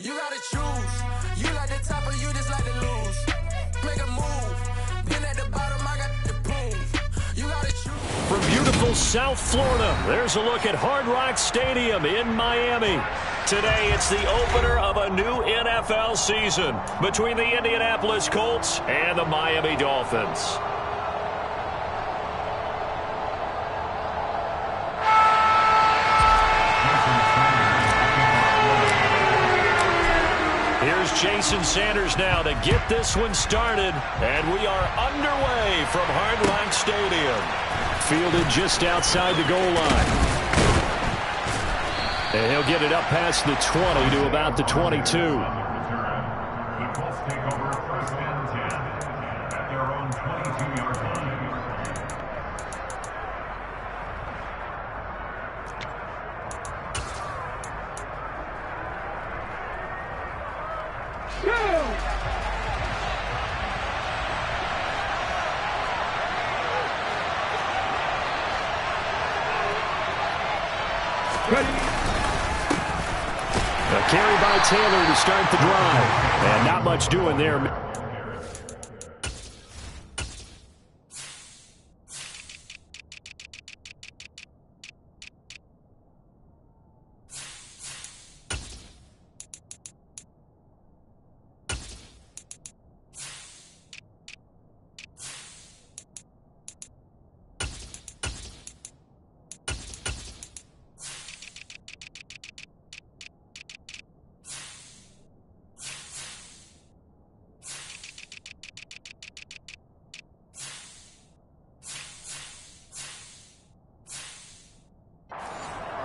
You gotta choose. You like the top or you just like to lose. Make a move. Been at the bottom, I got the proof. You gotta choose. From beautiful South Florida, there's a look at Hard Rock Stadium in Miami. Today, it's the opener of a new NFL season between the Indianapolis Colts and the Miami Dolphins. Here's Jason Sanders now to get this one started, and we are underway from Hard Rock Stadium. Fielded just outside the goal line. And he'll get it up past the 20 to about the 22. The Colts take over first and 10 at their own 22-yard line. A carry by Taylor to start the drive. And not much doing there.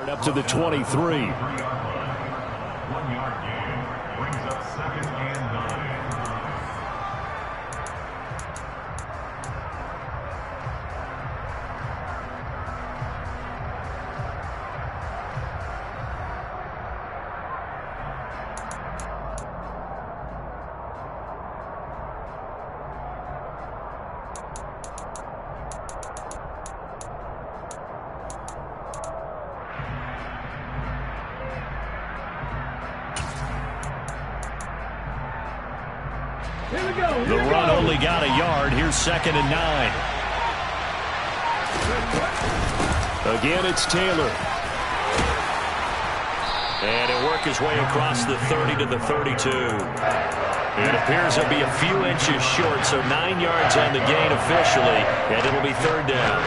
Up to the 23. 1 yard gain brings up second and 9. The run only got a yard. Here's second and 9. Again, it's Taylor. And he'll work his way across the 30 to the 32. It appears he'll be a few inches short, so 9 yards on the gain officially, and it'll be third down.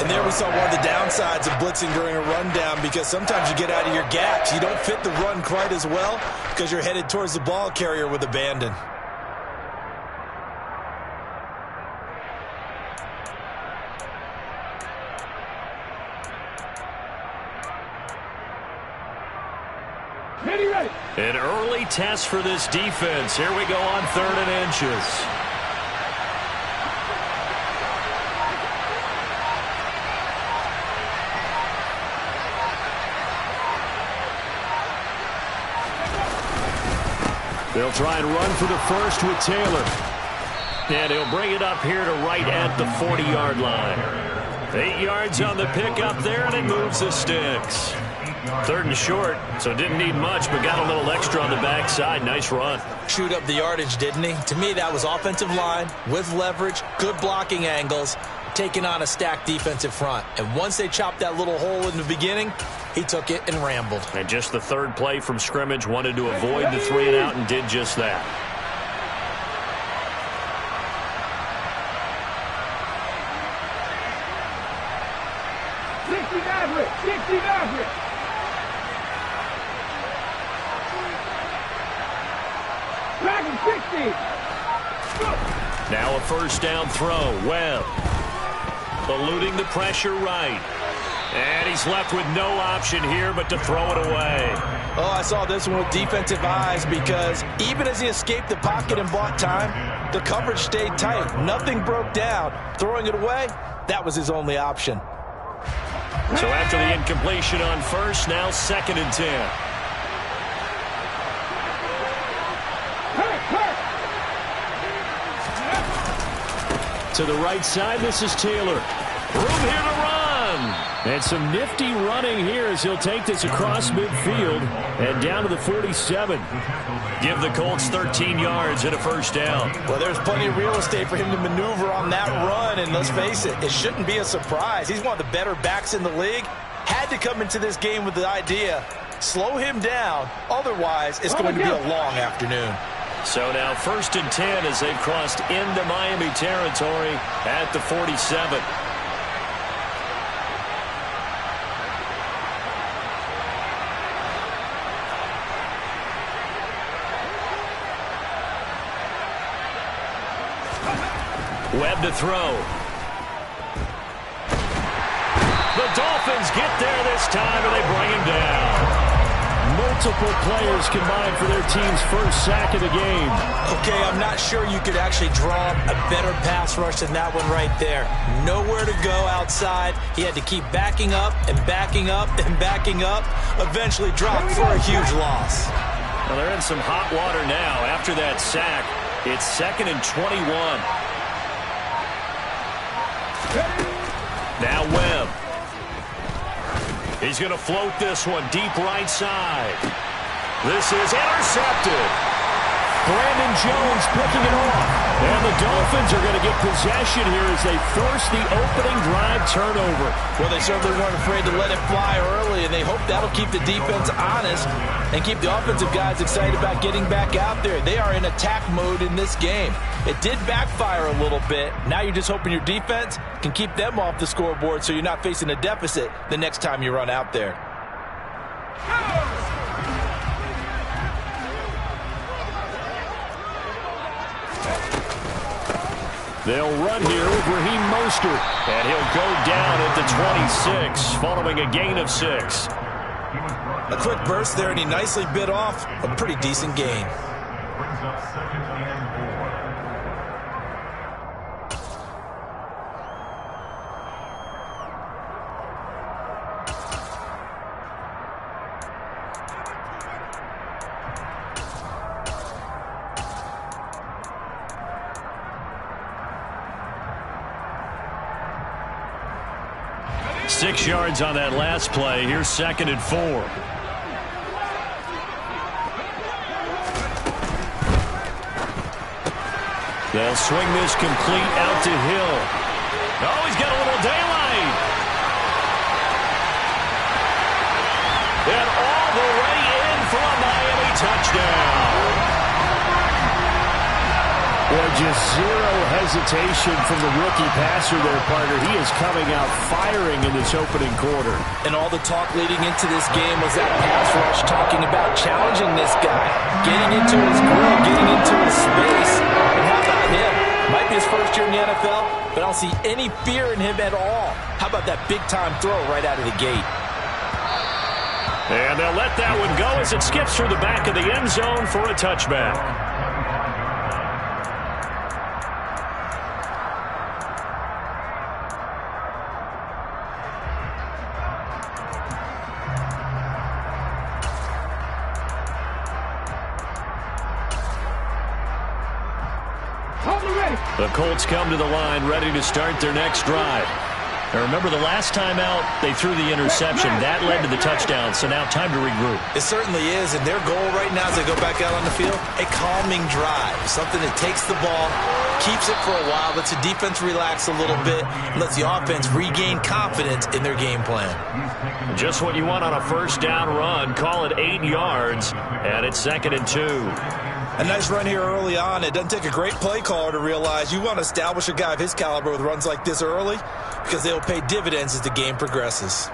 And there we saw one of the downsides of blitzing during a rundown, because sometimes you get out of your gaps. You don't fit the run quite as well because you're headed towards the ball carrier with abandon. An early test for this defense. Here we go on 3rd and inches. They'll try and run for the first with Taylor. And he'll bring it up here to right at the 40-yard line. 8 yards on the pickup there, and it moves the sticks. 3rd and short, so didn't need much, but got a little extra on the backside. Nice run. Chewed up the yardage, didn't he? To me, that was offensive line with leverage, good blocking angles, taking on a stacked defensive front. And once they chopped that little hole in the beginning, he took it and rambled. And just the 3rd play from scrimmage, wanted to avoid the 3 and out and did just that. Now a first down throw. Webb eluding the pressure right. And he's left with no option here but to throw it away. Oh, I saw this one with defensive eyes, because even as he escaped the pocket and bought time, the coverage stayed tight. Nothing broke down. Throwing it away, that was his only option. So after the incompletion on first, now 2nd and 10. To the right side, this is Taylor. Room here to run. And some nifty running here as he'll take this across midfield and down to the 47. Give the Colts 13 yards and a first down. Well, there's plenty of real estate for him to maneuver on that run, and let's face it, it shouldn't be a surprise. He's one of the better backs in the league. Had to come into this game with the idea, slow him down, otherwise it's going to be a long afternoon. So now 1st and 10 as they've crossed into Miami territory at the 47. Webb to throw. The Dolphins get there this time, and they bring him down. Multiple players combined for their team's first sack of the game. Okay, I'm not sure you could actually draw a better pass rush than that one right there. Nowhere to go outside. He had to keep backing up and backing up and backing up. Eventually dropped for a huge loss. Well, they're in some hot water now. After that sack, it's 2nd and 21. Now Webb. He's going to float this one deep right side. This is intercepted. Brandon Jones picking it off. And the Dolphins are going to get possession here as they force the opening drive turnover. Well, they certainly weren't afraid to let it fly early, and they hope that'll keep the defense honest and keep the offensive guys excited about getting back out there. They are in attack mode in this game. It did backfire a little bit. Now you're just hoping your defense can keep them off the scoreboard so you're not facing a deficit the next time you run out there. They'll run here with Raheem Mostert, and he'll go down at the 26 following a gain of 6. A quick burst there, and he nicely bit off a pretty decent gain. Brings up 2nd and 4. Six yards on that last play. Here's 2nd and 4. They'll swing this complete out to Hill. Oh, he's got a little daylight. And all the way in for a Miami touchdown. Well, just zero hesitation from the rookie passer there, partner. He is coming out firing in this opening quarter. And all the talk leading into this game was that pass rush talking about challenging this guy, getting into his grill, getting into his space. And how about him? Might be his first year in the NFL, but I don't see any fear in him at all. How about that big-time throw right out of the gate? And they'll let that one go as it skips through the back of the end zone for a touchback. The Colts come to the line ready to start their next drive. Now remember, the last time out, they threw the interception. That led to the touchdown, so now time to regroup. It certainly is, and their goal right now as they go back out on the field, a calming drive. Something that takes the ball, keeps it for a while, lets the defense relax a little bit, and lets the offense regain confidence in their game plan. Just what you want on a first down run. Call it 8 yards, and it's 2nd and 2. A nice run here early on. It doesn't take a great play caller to realize you want to establish a guy of his caliber with runs like this early because they will pay dividends as the game progresses.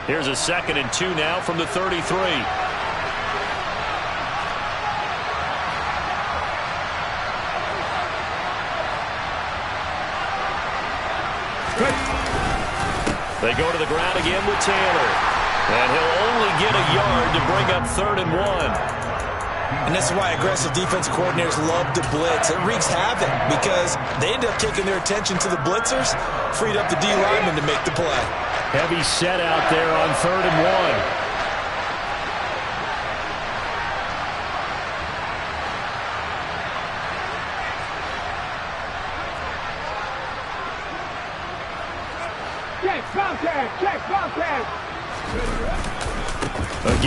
Here's a 2nd and 2 now from the 33. They go to the ground again with Taylor. And he'll only get a yard to bring up 3rd and 1. And this is why aggressive defensive coordinators love to blitz. It wreaks havoc because they end up taking their attention to the blitzers, freed up the D lineman to make the play. Heavy set out there on 3rd and 1.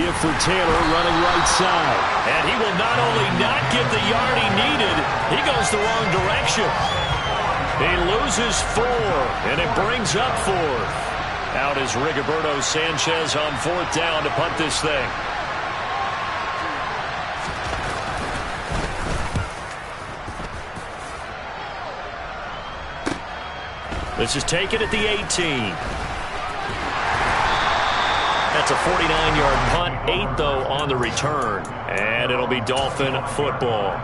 give for Taylor running right side. And he will not only not get the yard he needed, he goes the wrong direction. He loses 4, and it brings up 4. Out is Rigoberto Sanchez on 4th down to punt this thing. This is taken at the 18. That's a 49-yard punt, 8 though on the return. And it'll be Dolphin football.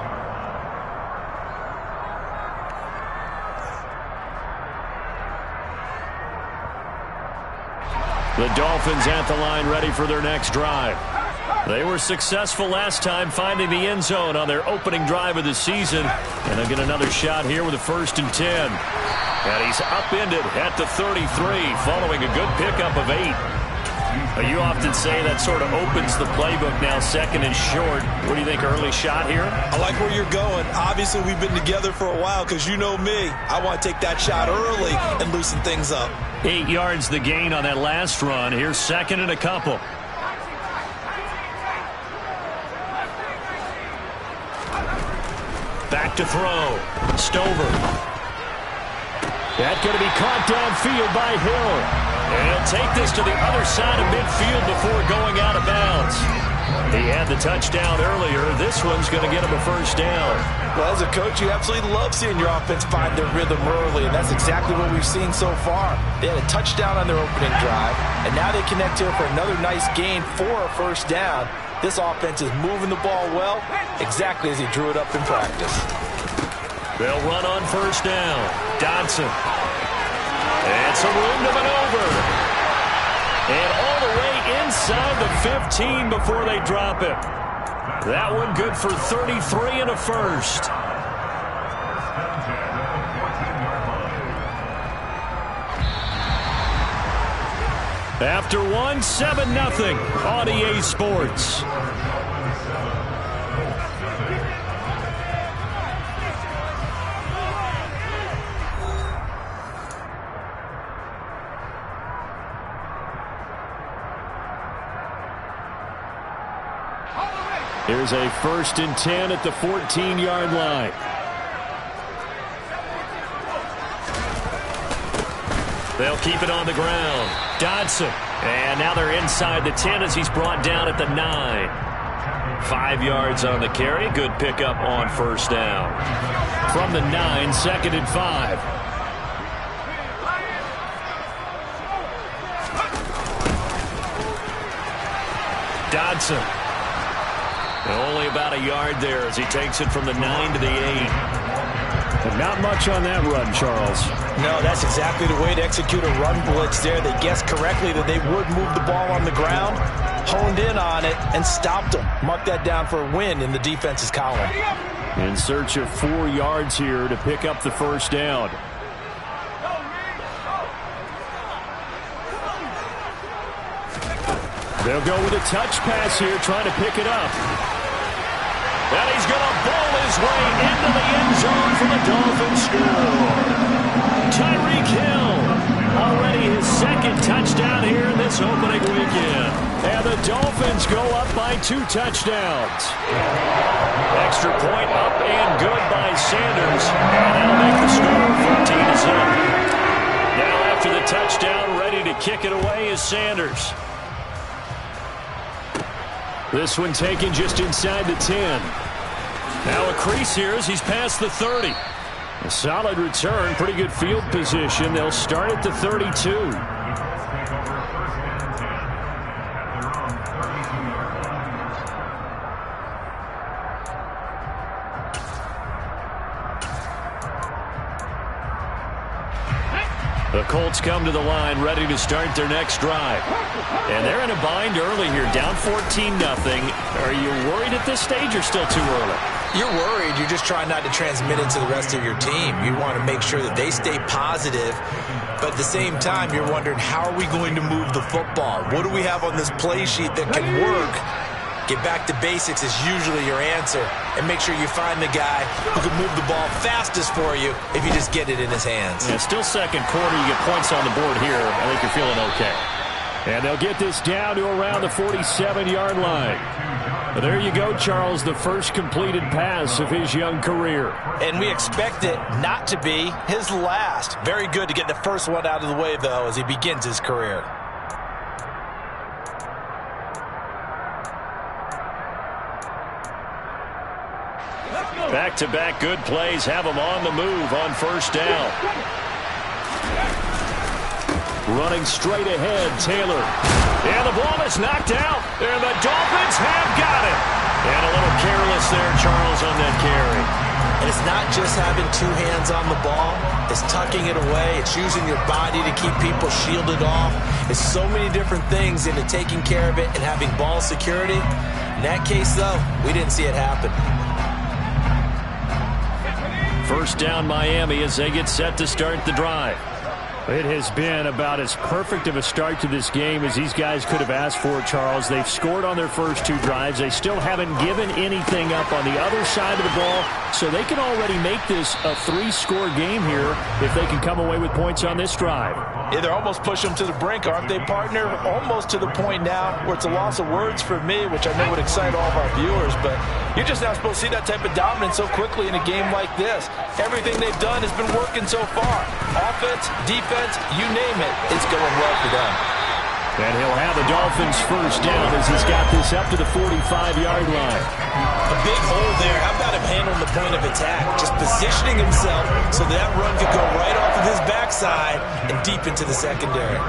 The Dolphins at the line ready for their next drive. They were successful last time finding the end zone on their opening drive of the season. And they'll get another shot here with a 1st and 10. And he's upended at the 33 following a good pickup of 8. You often say that sort of opens the playbook now, 2nd and short. What do you think, early shot here? I like where you're going. Obviously, we've been together for a while because you know me. I want to take that shot early and loosen things up. 8 yards the gain on that last run. Here's 2nd and a couple. Back to throw. Stover. That's going to be caught downfield by Hill. And he'll take this to the other side of midfield before going out of bounds. He had the touchdown earlier. This one's going to get him a 1st down. Well, as a coach, you absolutely love seeing your offense find their rhythm early, and that's exactly what we've seen so far. They had a touchdown on their opening drive, and now they connect here for another nice gain for a 1st down. This offense is moving the ball well, exactly as he drew it up in practice. They'll run on 1st down. Dodson. And some room to maneuver. And all the way inside the 15 before they drop it. That one good for 33 and a 1st. After 1, 7-0 on EA Sports. Here's a 1st and 10 at the 14-yard line. They'll keep it on the ground. Dodson. And now they're inside the 10 as he's brought down at the 9. 5 yards on the carry. Good pickup on 1st down. From the 9, 2nd and 5. Dodson. Only about a yard there as he takes it from the 9 to the 8. But not much on that run, Charles. No, that's exactly the way to execute a run blitz there. They guessed correctly that they would move the ball on the ground, honed in on it, and stopped them. Mark that down for a win in the defense's column. In search of 4 yards here to pick up the 1st down. They'll go with a touch pass here, trying to pick it up. And he's going to bowl his way into the end zone for the Dolphins score. Tyreek Hill, already his 2nd touchdown here in this opening weekend. And the Dolphins go up by 2 touchdowns. Extra point up and good by Sanders. And that'll make the score 14-7. Now after the touchdown, ready to kick it away is Sanders. This one taken just inside the 10. Now a crease here as he's past the 30. A solid return, pretty good field position. They'll start at the 32. The Colts come to the line ready to start their next drive. And they're in a bind early here, down 14-0. Are you worried at this stage or still too early? You're worried. You're just trying not to transmit it to the rest of your team. You want to make sure that they stay positive. But at the same time, you're wondering, how are we going to move the football? What do we have on this play sheet that can work? Get back to basics is usually your answer. And make sure you find the guy who can move the ball fastest for you if you just get it in his hands. Yeah, still 2nd quarter. You get points on the board here. I think you're feeling okay. And they'll get this down to around the 47-yard line. But there you go, Charles, the first completed pass of his young career. And we expect it not to be his last. Very good to get the first one out of the way, though, as he begins his career. Back-to-back good plays have him on the move on first down. Running straight ahead, Taylor. And the ball is knocked out. And the Dolphins have got it. And a little careless there, Charles, on that carry. And it's not just having two hands on the ball. It's tucking it away. It's using your body to keep people shielded off. It's so many different things into taking care of it and having ball security. In that case, though, we didn't see it happen. First down, Miami, as they get set to start the drive. It has been about as perfect of a start to this game as these guys could have asked for, Charles. They've scored on their first two drives. They still haven't given anything up on the other side of the ball, so they can already make this a three-score game here if they can come away with points on this drive. Yeah, they're almost pushing them to the brink, aren't they, partner? Almost to the point now where it's a loss of words for me, which I know would excite all of our viewers, but you're just not supposed to see that type of dominance so quickly in a game like this. Everything they've done has been working so far. Offense, defense, you name it, it's going well for them. And he'll have the Dolphins first down as he's got this up to the 45-yard line. A big hole there. How about him handling the point of attack? Just positioning himself so that run could go right off of his backside and deep into the secondary.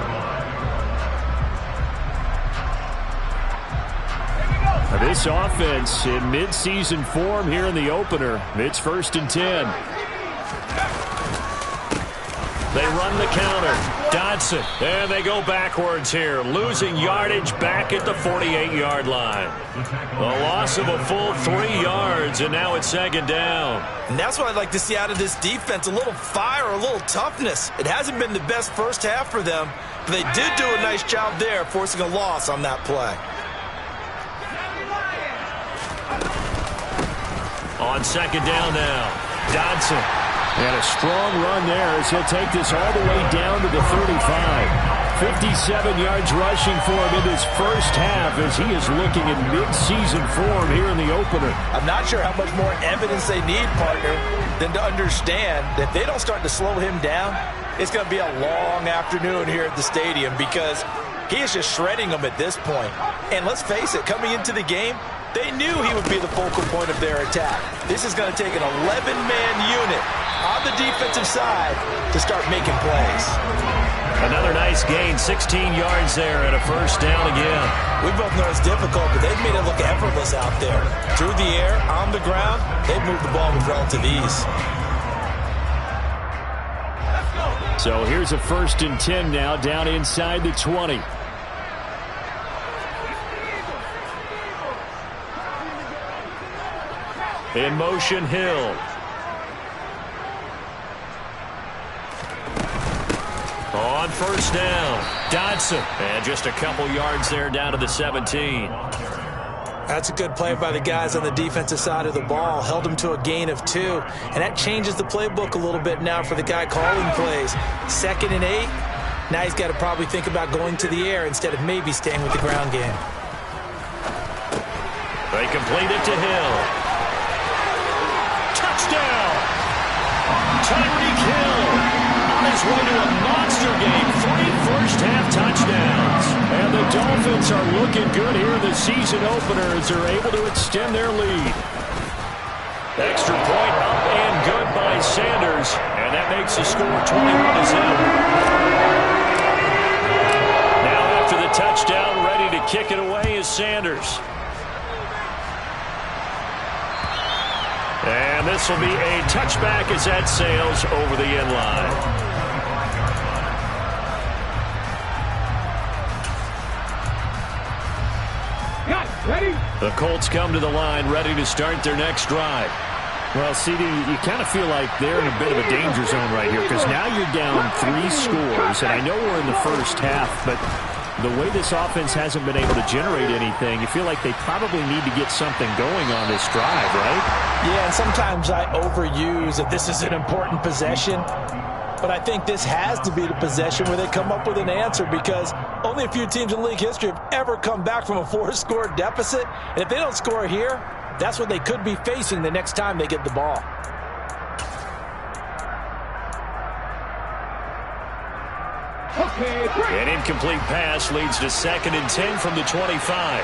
This offense in mid-season form here in the opener. It's 1st and 10. They run the counter. Dodson. And they go backwards here. Losing yardage back at the 48-yard line. A loss of a full 3 yards, and now it's 2nd down. And that's what I'd like to see out of this defense. A little fire, a little toughness. It hasn't been the best first half for them, but they did do a nice job there, forcing a loss on that play. On 2nd down now. Dodson. And a strong run there as he'll take this all the way down to the 35. 57 yards rushing for him in this first half as he is looking in mid-season form here in the opener. I'm not sure how much more evidence they need, partner, than to understand that if they don't start to slow him down, it's going to be a long afternoon here at the stadium because he is just shredding them at this point. And let's face it, coming into the game, they knew he would be the focal point of their attack. This is going to take an 11-man unit on the defensive side to start making plays. Another nice gain, 16 yards there and a first down again. We both know it's difficult, but they've made it look effortless out there. Through the air, on the ground, they've moved the ball with relative ease. So here's a 1st and 10 now down inside the 20. In motion, Hill. On first down, Dodson. And just a couple yards there down to the 17. That's a good play by the guys on the defensive side of the ball. Held him to a gain of 2. And that changes the playbook a little bit now for the guy calling plays. 2nd and 8. Now he's got to probably think about going to the air instead of maybe staying with the ground game. They complete it to Hill. Touchdown! Tyreek Hill on his way to a monster game. 3 first-half touchdowns. And the Dolphins are looking good here in the season opener as they're able to extend their lead. Extra point up and good by Sanders. And that makes the score 21-7. Now after the touchdown, ready to kick it away is Sanders. And this will be a touchback as that sails over the end line. Ready? The Colts come to the line ready to start their next drive. Well, CD, you kind of feel like they're in a bit of a danger zone right here because now you're down 3 scores, and I know we're in the first half, but the way this offense hasn't been able to generate anything, you feel like they probably need to get something going on this drive, right? Yeah, and sometimes I overuse that this is an important possession, but I think this has to be the possession where they come up with an answer because Only a few teams in league history have ever come back from a 4-score deficit. And if they don't score here, that's what they could be facing the next time they get the ball. An incomplete pass leads to 2nd and 10 from the 25.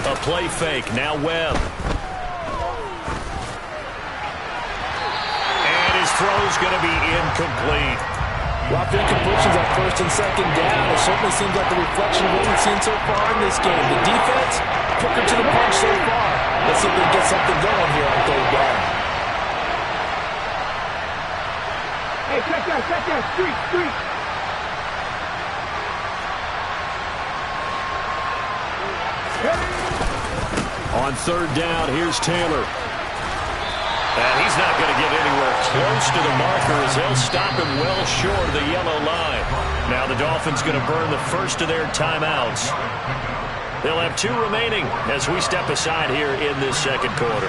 A play fake, now Webb. And his throw's going to be incomplete. Well, after incompletions on 1st and 2nd down, it certainly seems like a reflection of what we've seen so far in this game. The defense, quicker to the punch so far. Let's see if they can get something going here on 3rd down. Hey, check that, street. On 3rd down, here's Taylor. And he's not going to get anywhere close to the marker as they'll stop him well short of the yellow line. Now the Dolphins going to burn the first of their timeouts. They'll have 2 remaining as we step aside here in this 2nd quarter.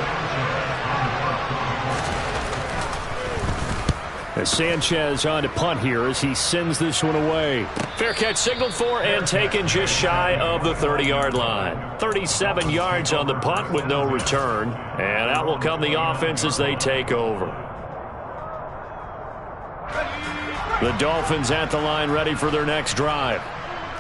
As Sanchez on to punt here as he sends this one away. Fair catch signaled for and taken just shy of the 30-yard line. 37 yards on the punt with no return. And out will come the offense as they take over. The Dolphins at the line ready for their next drive.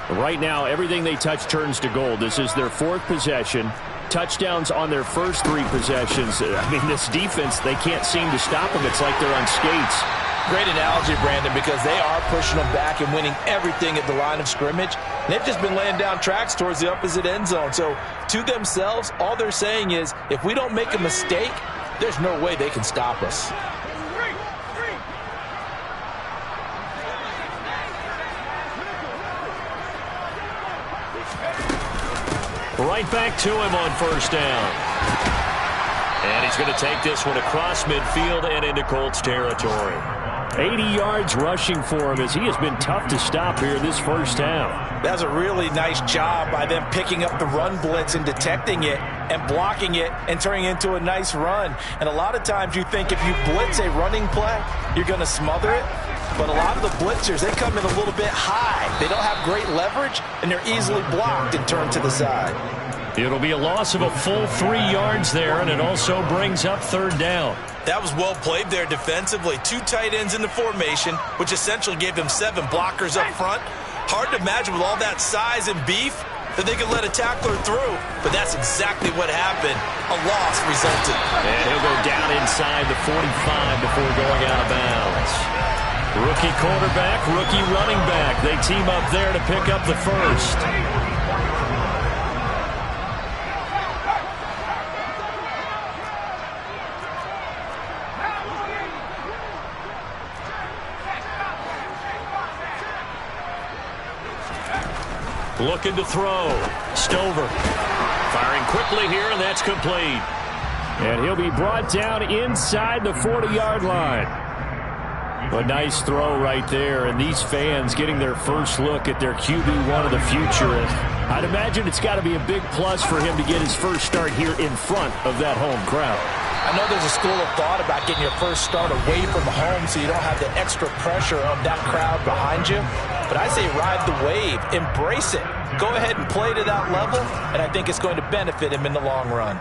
Right now, everything they touch turns to gold. This is their 4th possession. Touchdowns on their first 3 possessions. I mean, this defense, they can't seem to stop them. It's like they're on skates. Great analogy, Brandon, because they are pushing them back and winning everything at the line of scrimmage. They've just been laying down tracks towards the opposite end zone. So to themselves, all they're saying is, if we don't make a mistake, there's no way they can stop us. Right back to him on 1st down. And he's going to take this one across midfield and into Colts territory. 80 yards rushing for him as he has been tough to stop here this first half. That's a really nice job by them picking up the run blitz and detecting it and blocking it and turning it into a nice run. And a lot of times you think if you blitz a running play, you're going to smother it. But a lot of the blitzers, they come in a little bit high. They don't have great leverage, and they're easily blocked and turned to the side. It'll be a loss of a full 3 yards there, and it also brings up 3rd down. That was well played there defensively. 2 tight ends in the formation, which essentially gave them 7 blockers up front. Hard to imagine with all that size and beef that they could let a tackler through, but that's exactly what happened. A loss resulted. And he'll go down inside the 45 before going out of bounds. Rookie quarterback, rookie running back. They team up there to pick up the first. Looking to throw. Stover firing quickly here, and that's complete. And he'll be brought down inside the 40-yard line. A nice throw right there, and these fans getting their first look at their QB1 of the future. And I'd imagine it's got to be a big plus for him to get his first start here in front of that home crowd. I know there's a school of thought about getting your first start away from home so you don't have the extra pressure of that crowd behind you. But I say ride the wave, embrace it. Go ahead and play to that level, and I think it's going to benefit him in the long run.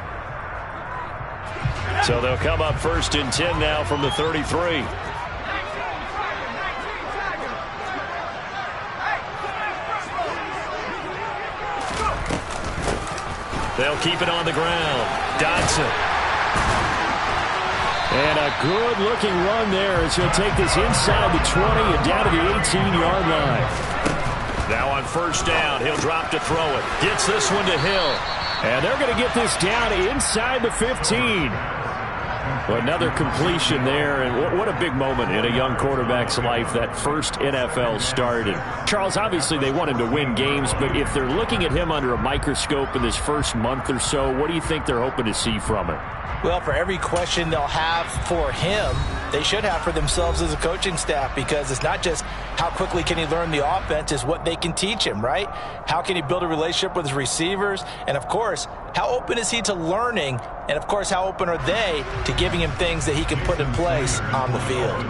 So they'll come up 1st and 10 now from the 33. They'll keep it on the ground. Dodson. And a good-looking run there as he'll take this inside the 20 and down to the 18-yard line. Now on 1st down, he'll drop to throw it. Gets this one to Hill. And they're going to get this down inside the 15. Another completion there, and what a big moment in a young quarterback's life, that first NFL start. And Charles, obviously they want him to win games, but if they're looking at him under a microscope in this first month or so, what do you think they're hoping to see from him? Well, for every question they'll have for him, they should have for themselves as a coaching staff, because it's not just how quickly can he learn the offense, it's what they can teach him, right? How can he build a relationship with his receivers? And, of course, how open is he to learning? And, of course, how open are they to giving him things that he can put in place on the field?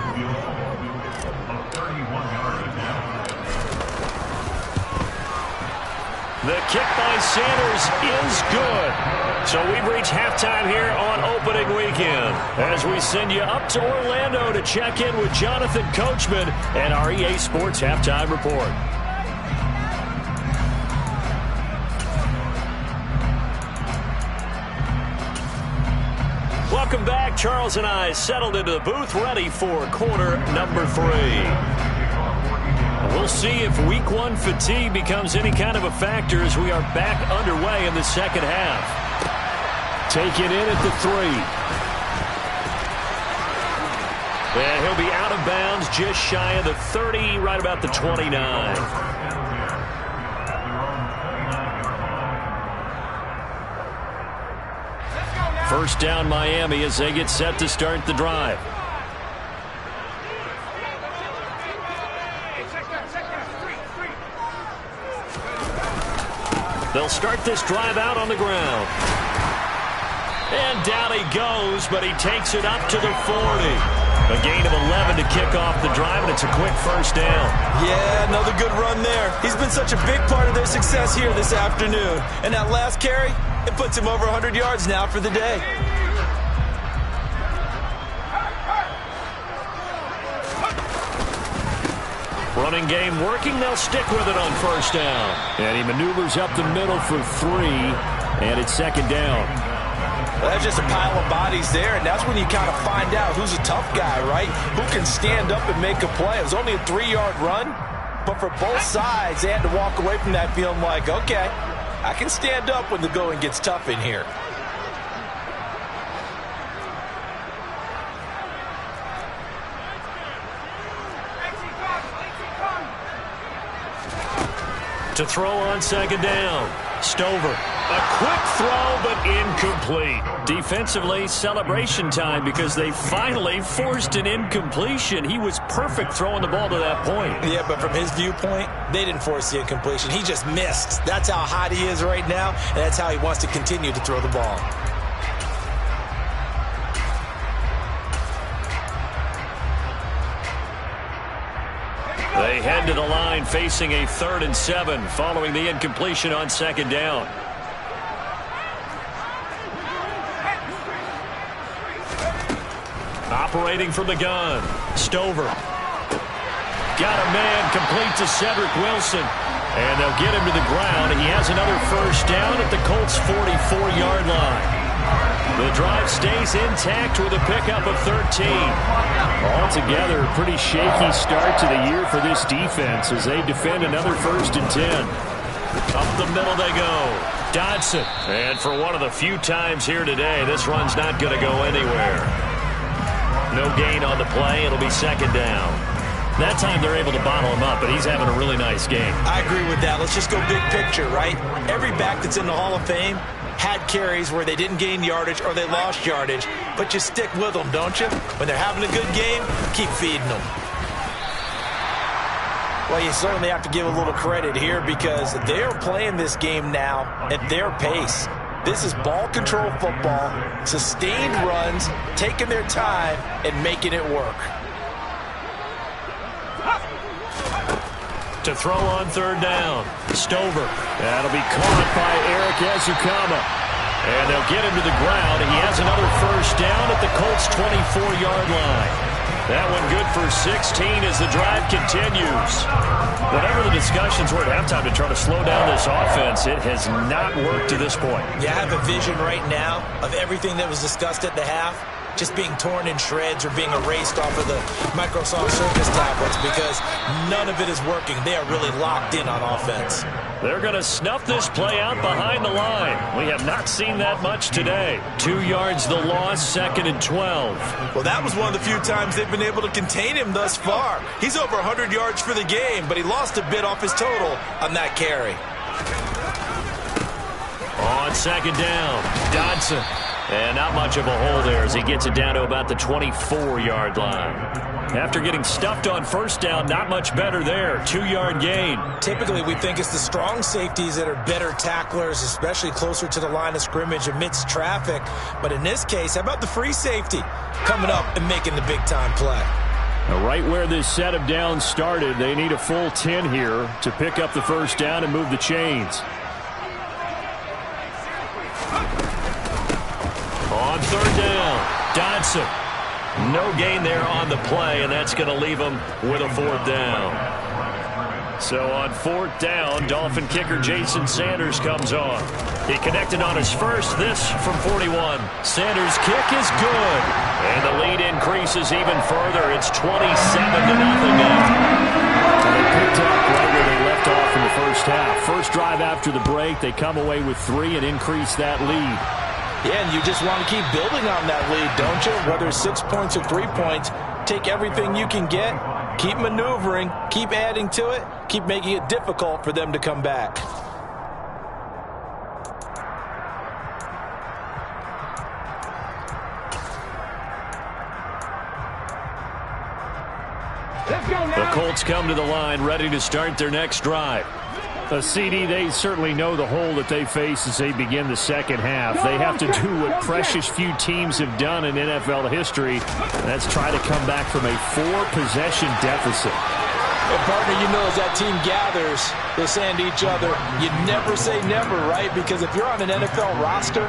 The kick by Sanders is good. So we've reached halftime here on opening weekend as we send you up to Orlando to check in with Jonathan Coachman and our EA Sports Halftime Report. Welcome back. Charles and I settled into the booth ready for quarter number 3. We'll see if week 1 fatigue becomes any kind of a factor as we are back underway in the second half. Taken in at the 3. And he'll be out of bounds just shy of the 30, right about the 29. First down Miami as they get set to start the drive. They'll start this drive out on the ground. And down he goes, but he takes it up to the 40. A gain of 11 to kick off the drive, and it's a quick first down. Yeah, another good run there. He's been such a big part of their success here this afternoon. And that last carry, it puts him over 100 yards now for the day. Running game working. They'll stick with it on first down. And he maneuvers up the middle for 3, and it's second down. Well, that's just a pile of bodies there, and that's when you kind of find out who's a tough guy, right? Who can stand up and make a play. It was only a 3-yard run, but for both sides, they had to walk away from that feeling like, okay, I can stand up when the going gets tough in here. To throw on second down. Stover. A quick throw, but incomplete. Defensively, celebration time because they finally forced an incompletion. He was perfect throwing the ball to that point. Yeah, but from his viewpoint, they didn't force the incompletion. He just missed. That's how hot he is right now, and that's how he wants to continue to throw the ball. They head to the line facing a 3rd and 7 following the incompletion on second down. Operating from the gun. Stover. Got a man complete to Cedric Wilson. And they'll get him to the ground. He has another first down at the Colts' 44-yard line. The drive stays intact with a pickup of 13. Altogether, a pretty shaky start to the year for this defense as they defend another 1st and 10. Up the middle they go. Dodson. And for one of the few times here today, this run's not going to go anywhere. No gain on the play. It'll be second down. That time they're able to bottle him up, but he's having a really nice game. I agree with that. Let's just go big picture, right? Every back that's in the Hall of Fame had carries where they didn't gain yardage or they lost yardage, but you stick with them, don't you? When they're having a good game, keep feeding them. Well, you certainly have to give a little credit here because they're playing this game now at their pace. This is ball control football, sustained runs, taking their time and making it work. To throw on third down. Stover. That'll be caught by Eric Ezukama. And they'll get him to the ground. He has another first down at the Colts' 24-yard line. That one good for 16 as the drive continues. Whatever the discussions were at halftime to try to slow down this offense, it has not worked to this point. Yeah, I have a vision right now of everything that was discussed at the half just being torn in shreds or being erased off of the Microsoft Surface tablets because none of it is working. They are really locked in on offense. They're going to snuff this play out behind the line. We have not seen that much today. 2 yards the loss, 2nd and 12. Well, that was one of the few times they've been able to contain him thus far. He's over 100 yards for the game, but he lost a bit off his total on that carry. On second down, Dodson. And not much of a hole there as he gets it down to about the 24-yard line. After getting stuffed on first down, not much better there. 2-yard gain. Typically, we think it's the strong safeties that are better tacklers, especially closer to the line of scrimmage amidst traffic. But in this case, how about the free safety coming up and making the big-time play? Now, right where this set of downs started, they need a full 10 here to pick up the first down and move the chains. On third down, Dodson. No gain there on the play, and that's going to leave him with a fourth down. So on fourth down, Dolphin kicker Jason Sanders comes on. He connected on his first, this from 41. Sanders' kick is good, and the lead increases even further. It's 27-0 now. They picked up right where they left off in the first half. First drive after the break, they come away with 3 and increase that lead. Yeah, and you just want to keep building on that lead, don't you? Whether it's 6 points or 3 points, take everything you can get, keep maneuvering, keep adding to it, keep making it difficult for them to come back. Let's go now. The Colts come to the line, ready to start their next drive. A CD, they certainly know the hole that they face as they begin the second half. They have to do what precious few teams have done in NFL history. That's try to come back from a 4-possession deficit. And partner, you know, as that team gathers, they're saying to each other, you never say never, right? Because if you're on an NFL roster,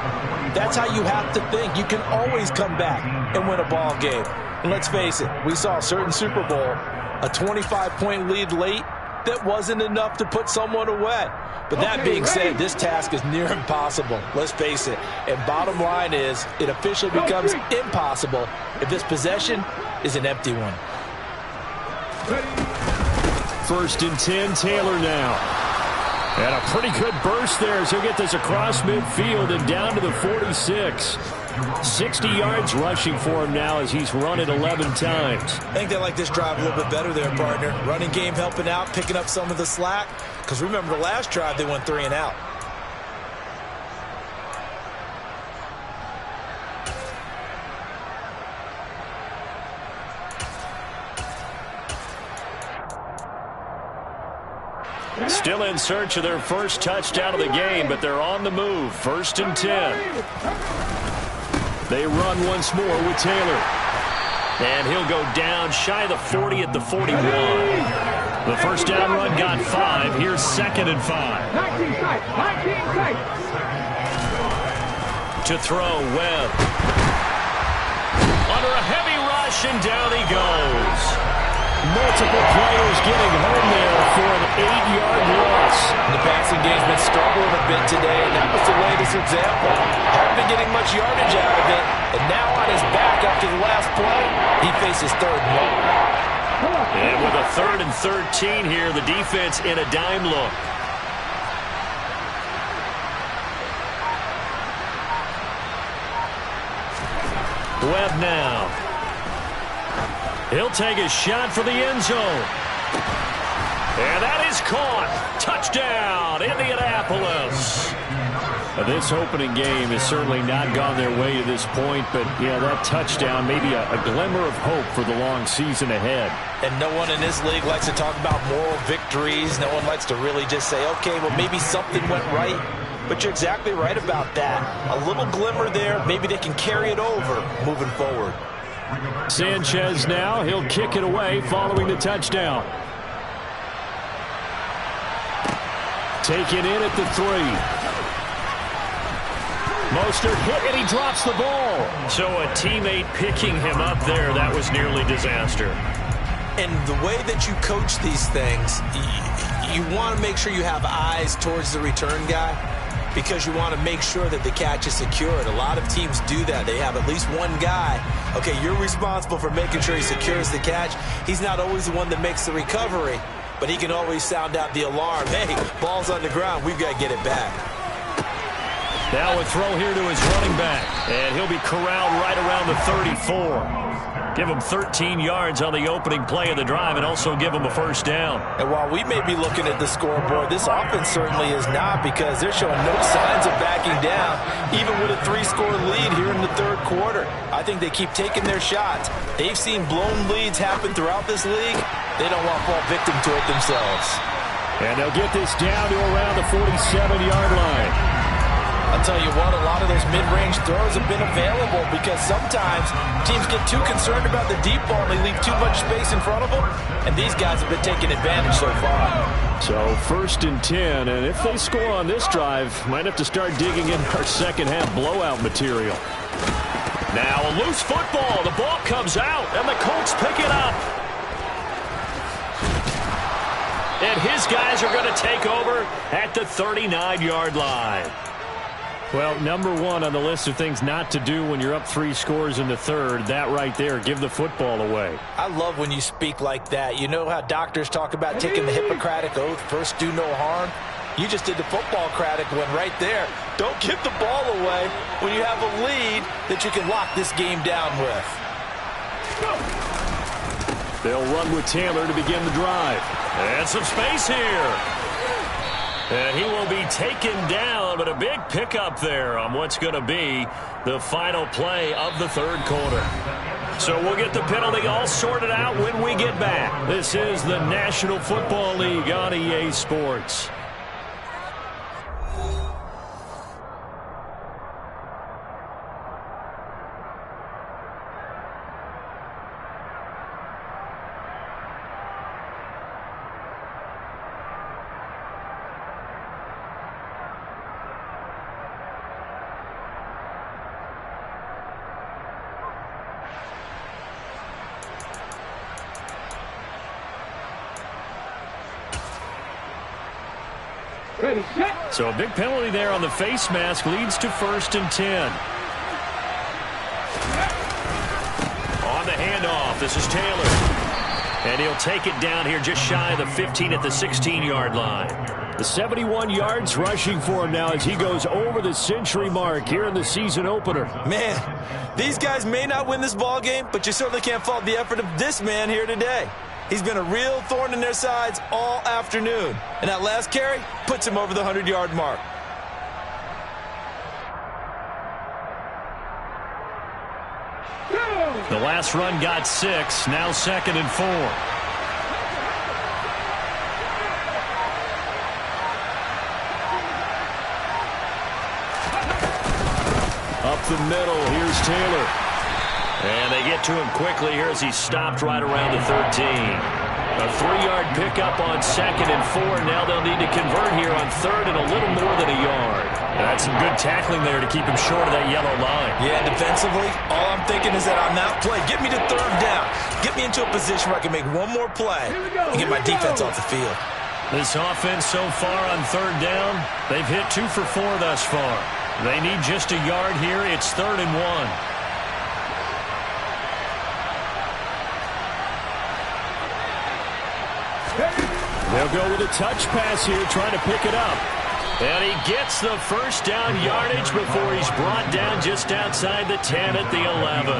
that's how you have to think. You can always come back and win a ball game. And let's face it, we saw a certain Super Bowl, a 25-point lead late, that wasn't enough to put someone away. But that being said, this task is near impossible. Let's face it. And bottom line is, it officially becomes impossible if this possession is an empty one. First and 10, Taylor now. And a pretty good burst there as he'll get this across midfield and down to the 46. 60 yards rushing for him now as he's run it 11 times. I think they like this drive a little bit better there, partner. Running game helping out, picking up some of the slack. Because remember the last drive, they went 3 and out. Still in search of their first touchdown of the game, but they're on the move. First and 10. They run once more with Taylor. And he'll go down shy of the 40 at the 41. The first down run got 5. Here's second and 5. 19 sight. 19 sight. To throw, Webb. Under a heavy rush, and down he goes. Multiple players getting home there for an 8-yard loss. The passing game's been struggling a bit today, and that was the latest example. Haven't been getting much yardage out of it, and now on his back after the last play, he faces third and long. And with a 3rd and 13 here, the defense in a dime look. Webb now. He'll take a shot for the end zone. And that is caught. Touchdown, Indianapolis. This opening game has certainly not gone their way to this point, but yeah, that touchdown, maybe a glimmer of hope for the long season ahead. And no one in this league likes to talk about moral victories. No one likes to really just say, okay, well, maybe something went right. But you're exactly right about that. A little glimmer there. Maybe they can carry it over moving forward. Sanchez now. He'll kick it away following the touchdown. Taken in at the 3. Mostert hit, and he drops the ball. So a teammate picking him up there, that was nearly disaster. And the way that you coach these things, you want to make sure you have eyes towards the return guy because you want to make sure that the catch is secured. A lot of teams do that. They have at least one guy. Okay, you're responsible for making sure he secures the catch. He's not always the one that makes the recovery, but he can always sound out the alarm. Hey, ball's on the ground. We've got to get it back. Now a throw here to his running back, and he'll be corralled right around the 34. Give him 13 yards on the opening play of the drive and also give him a first down. And while we may be looking at the scoreboard, this offense certainly is not because they're showing no signs of backing down, even with a 3-score lead here in the third quarter. I think they keep taking their shots. They've seen blown leads happen throughout this league. They don't want to fall victim to it themselves. And they'll get this down to around the 47-yard line. I'll tell you what, a lot of those mid-range throws have been available because sometimes teams get too concerned about the deep ball and they leave too much space in front of them, and these guys have been taking advantage so far. So first and 10, and if they score on this drive, might have to start digging in our second half blowout material. Now a loose football. The ball comes out, and the Colts pick it up. And his guys are going to take over at the 39-yard line. Well, number one on the list of things not to do when you're up 3 scores in the third, that right there, give the football away. I love when you speak like that. You know how doctors talk about taking the Hippocratic Oath, first do no harm? You just did the football-cratic one right there. Don't give the ball away when you have a lead that you can lock this game down with. They'll run with Taylor to begin the drive. And some space here. And he will be taken down, but a big pickup there on what's going to be the final play of the third quarter. So we'll get the penalty all sorted out when we get back. This is the National Football League on EA Sports. So a big penalty there on the face mask leads to 1st and 10. On the handoff, this is Taylor. And he'll take it down here just shy of the 15 at the 16-yard line. The 71 yards rushing for him now as he goes over the century mark here in the season opener. Man, these guys may not win this ball game, but you certainly can't fault the effort of this man here today. He's been a real thorn in their sides all afternoon. And that last carry puts him over the 100-yard mark. The last run got 6, now 2nd and 4. Up the middle, here's Taylor. And they get to him quickly here as he's stopped right around the 13. A 3-yard pickup on 2nd and 4. Now they'll need to convert here on 3rd and a little more than a yard. That's some good tackling there to keep him short of that yellow line. Yeah, defensively, all I'm thinking is that on that play, get me to 3rd down. Get me into a position where I can make one more play and get my defense off the field. This offense so far on 3rd down, they've hit 2 for 4 thus far. They need just a yard here. It's 3rd and 1. They'll go with a touch pass here, trying to pick it up. And he gets the first down yardage before he's brought down just outside the 10 at the 11.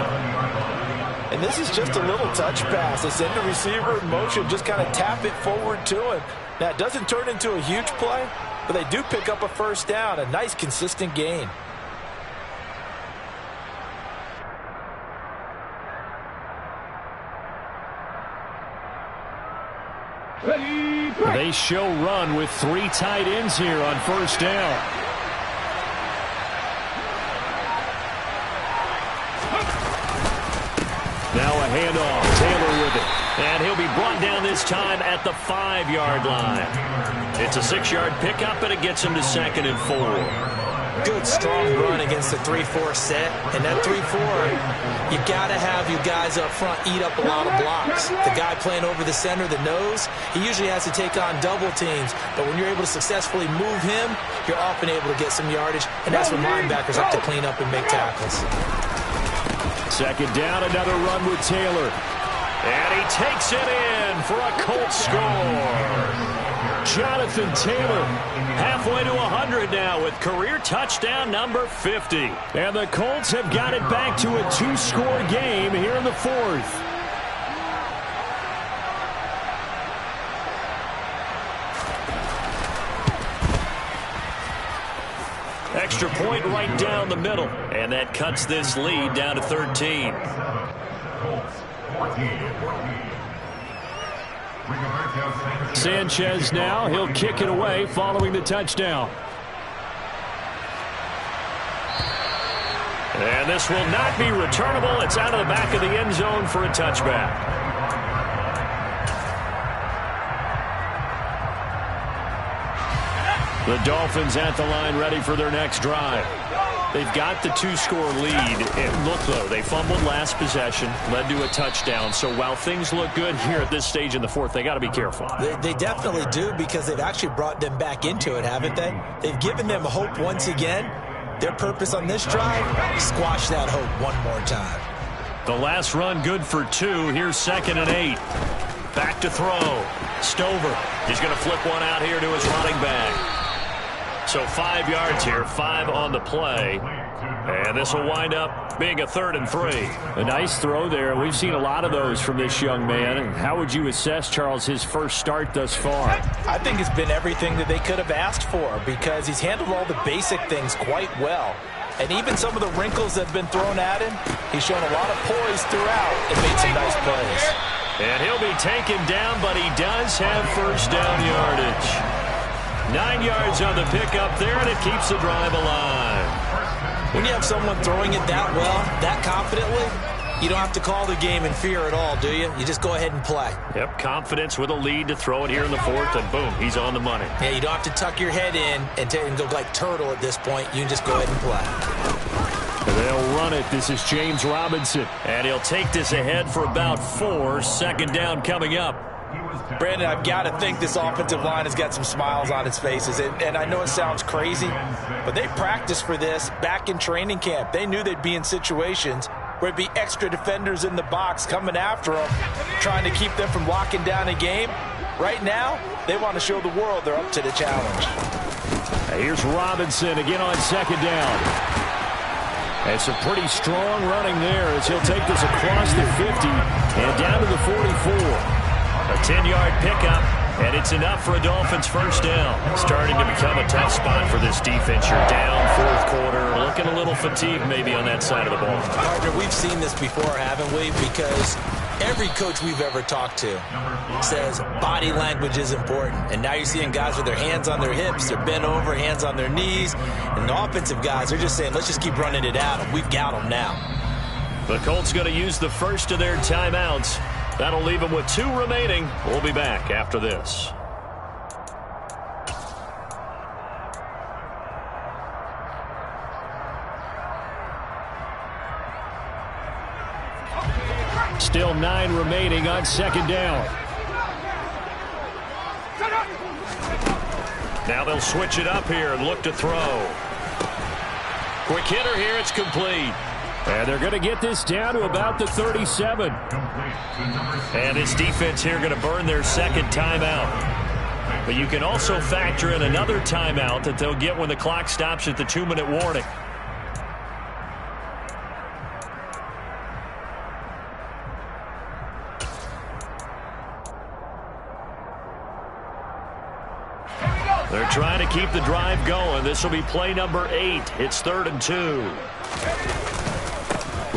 And this is just a little touch pass. They send the receiver in motion, just kind of tap it forward to him. Now, it doesn't turn into a huge play, but they do pick up a first down, a nice, consistent gain. They show run with 3 tight ends here on 1st down. Now a handoff. Taylor with it. And he'll be brought down this time at the 5-yard line. It's a 6-yard pickup, and it gets him to 2nd and 4. Good, strong run against the 3-4 set. And that 3-4, you got to have your guys up front eat up a lot of blocks. The guy playing over the center, the nose, he usually has to take on double teams. But when you're able to successfully move him, you're often able to get some yardage. And that's when linebackers have to clean up and make tackles. 2nd down, another run with Taylor. And he takes it in for a Colts score. Jonathan Taylor halfway to 100 now with career touchdown number 50. And the Colts have got it back to a 2-score game here in the 4th. Extra point right down the middle. And that cuts this lead down to 13. Sanchez now, he'll kick it away following the touchdown. And this will not be returnable. It's out of the back of the end zone for a touchback. The Dolphins at the line ready for their next drive. They've got the 2-score lead. And look, though, they fumbled last possession, led to a touchdown. So while things look good here at this stage in the fourth, they got to be careful. They definitely do, because they've actually brought them back into it, haven't they? They've given them hope once again. Their purpose on this drive, squash that hope one more time. The last run good for 2. Here's 2nd and 8. Back to throw. Stover. He's going to flip one out here to his running back. So 5 yards here, 5 on the play. And this will wind up being a 3rd and 3. A nice throw there. We've seen a lot of those from this young man. And how would you assess, Charles, his first start thus far? I think it's been everything that they could have asked for, because he's handled all the basic things quite well. And even some of the wrinkles that have been thrown at him, he's shown a lot of poise throughout and made some nice plays. And he'll be taken down, but he does have first down yardage. 9 yards on the pickup there, and it keeps the drive alive. When you have someone throwing it that well, that confidently, you don't have to call the game in fear at all, do you? You just go ahead and play. Yep, confidence with a lead to throw it here in the fourth, and boom, he's on the money. Yeah, you don't have to tuck your head in and go like turtle at this point. You can just go ahead and play. They'll run it. This is James Robinson. And he'll take this ahead for about 4. 2nd down coming up. Brandon, I've got to think this offensive line has got some smiles on its faces. And I know it sounds crazy, but they practiced for this back in training camp. They knew they'd be in situations where it'd be extra defenders in the box coming after them, trying to keep them from locking down a game. Right now, they want to show the world they're up to the challenge. Here's Robinson again on 2nd down. And some pretty strong running there as he'll take this across the 50 and down to the 44. A 10-yard pickup, and it's enough for a Dolphins first down. Starting to become a tough spot for this defense. You're down 4th quarter, looking a little fatigued maybe on that side of the ball. Partner, we've seen this before, haven't we? Because every coach we've ever talked to says body language is important. And now you're seeing guys with their hands on their hips, they're bent over, hands on their knees. And the offensive guys are just saying, let's just keep running it at them. We've got them now. The Colts going to use the first of their timeouts. That'll leave them with 2 remaining. We'll be back after this. Still 9 remaining on 2nd down. Now they'll switch it up here and look to throw. Quick hitter here. It's complete. And they're going to get this down to about the 37. And this defense here going to burn their 2nd timeout. But you can also factor in another timeout that they'll get when the clock stops at the 2-minute warning. They're trying to keep the drive going. This will be play number 8. It's 3rd and 2.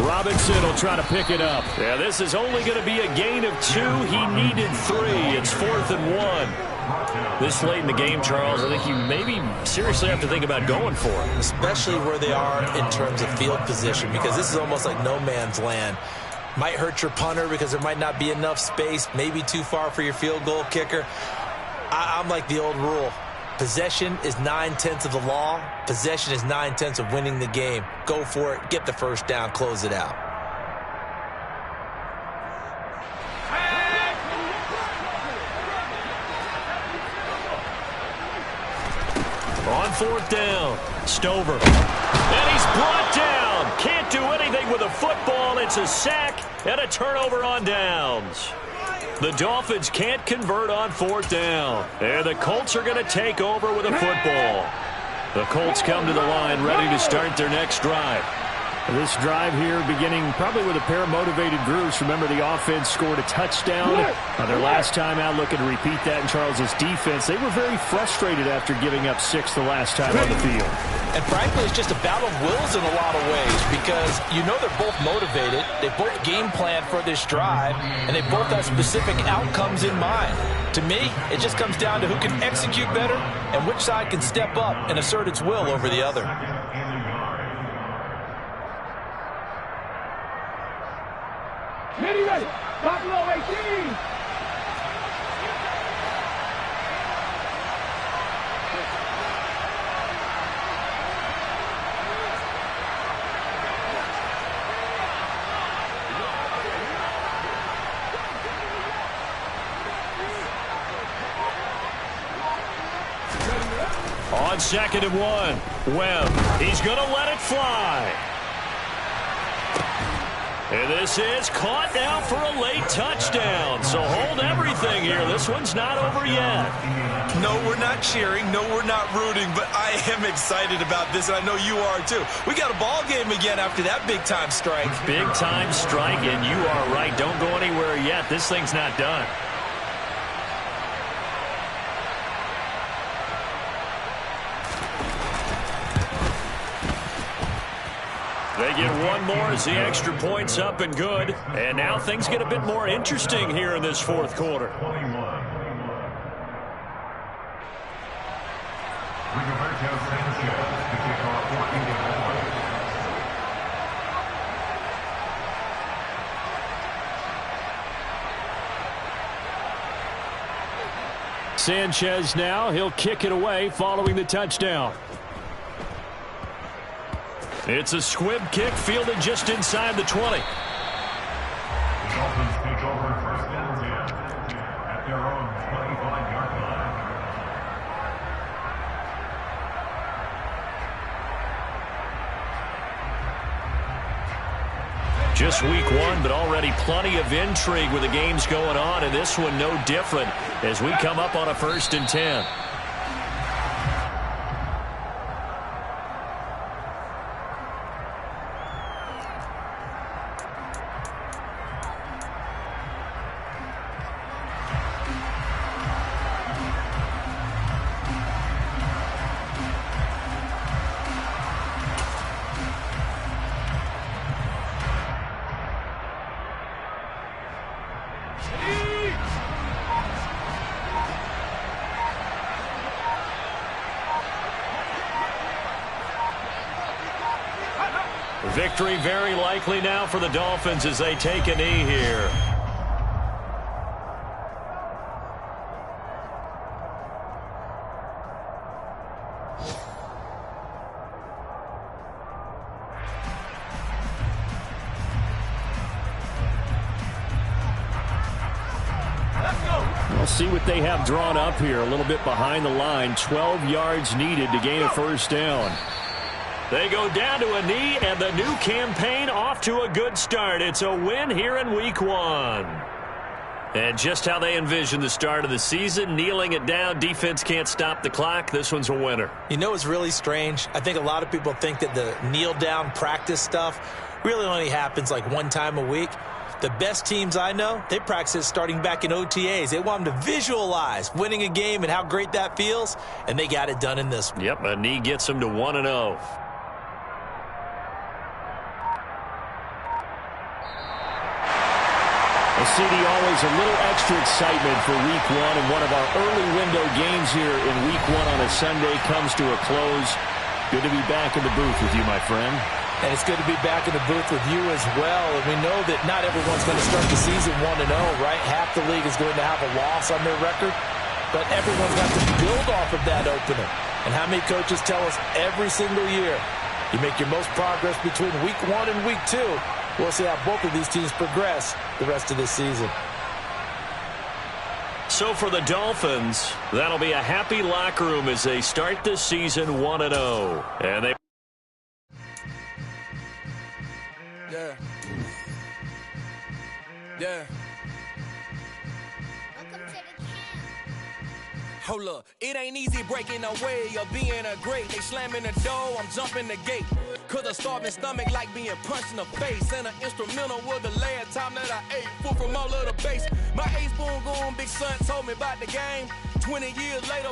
Robinson will try to pick it up. Yeah, this is only going to be a gain of 2. He needed 3. It's 4th and 1. This late in the game, Charles, I think you maybe seriously have to think about going for it. Especially where they are in terms of field position, because this is almost like no man's land. Might hurt your punter because there might not be enough space, maybe too far for your field goal kicker. I'm like the old rule. Possession is 9/10 of the law. Possession is 9/10 of winning the game. Go for it. Get the first down. Close it out. On 4th down, Stover. And he's brought down. Can't do anything with a football. It's a sack and a turnover on downs. The Dolphins can't convert on 4th down. And the Colts are going to take over with a football. The Colts come to the line ready to start their next drive. This drive here beginning probably with a pair of motivated groups. Remember, the offense scored a touchdown. Their last time out, looking to repeat that in Charles's defense. They were very frustrated after giving up 6 the last time on the field. And frankly, it's just a battle of wills in a lot of ways, because you know they're both motivated. They both game plan for this drive, and they both have specific outcomes in mind. To me, it just comes down to who can execute better and which side can step up and assert its will over the other. Ready. Buffalo 18. on 2nd and 1. Webb, he's going to let it fly. And this is caught now for a late touchdown. So hold everything here. This one's not over yet. No, we're not cheering. No, we're not rooting. But I am excited about this, and I know you are too. We got a ball game again after that big-time strike. Big-time strike, and you are right. Don't go anywhere yet. This thing's not done. They get one more as the extra point's up and good. And now things get a bit more interesting here in this fourth quarter. 21. Rigoberto Sanchez to kick off 14 Sanchez now, he'll kick it away following the touchdown. It's a squib kick fielded just inside the 20. The Dolphins take over 1st and 10 at their own 25-yard line. Just week 1, but already plenty of intrigue with the games going on, and this one no different as we come up on a 1st and 10. Victory very likely now for the Dolphins as they take a knee here. We'll see what they have drawn up here. A little bit behind the line. 12 yards needed to gain a 1st down. They go down to a knee, and the new campaign off to a good start. It's a win here in week 1. And just how they envision the start of the season, kneeling it down, defense can't stop the clock. This one's a winner. You know what's really strange? I think a lot of people think that the kneel-down practice stuff really only happens like one time a week. The best teams I know, they practice it starting back in OTAs. They want them to visualize winning a game and how great that feels, and they got it done in this one. Yep, a knee gets them to 1-0. CD, always a little extra excitement for week 1, and one of our early window games here in week 1 on a Sunday comes to a close. Good to be back in the booth with you, my friend. And it's good to be back in the booth with you as well. And we know that not everyone's going to start the season 1-0, right? Half the league is going to have a loss on their record, but everyone's got to build off of that opener. And how many coaches tell us every single year, you make your most progress between week 1 and week 2. We'll see how both of these teams progress the rest of this season. So for the Dolphins, that'll be a happy locker room as they start this season 1-0. And they... Yeah. Hold up, it ain't easy breaking away or being a great. They slamming the door, I'm jumping the gate. Cause a starving stomach like being punched in the face. And an instrumental was the last time that I ate food from all of the base. My 8-spoon goon, big son told me about the game. 20 years later.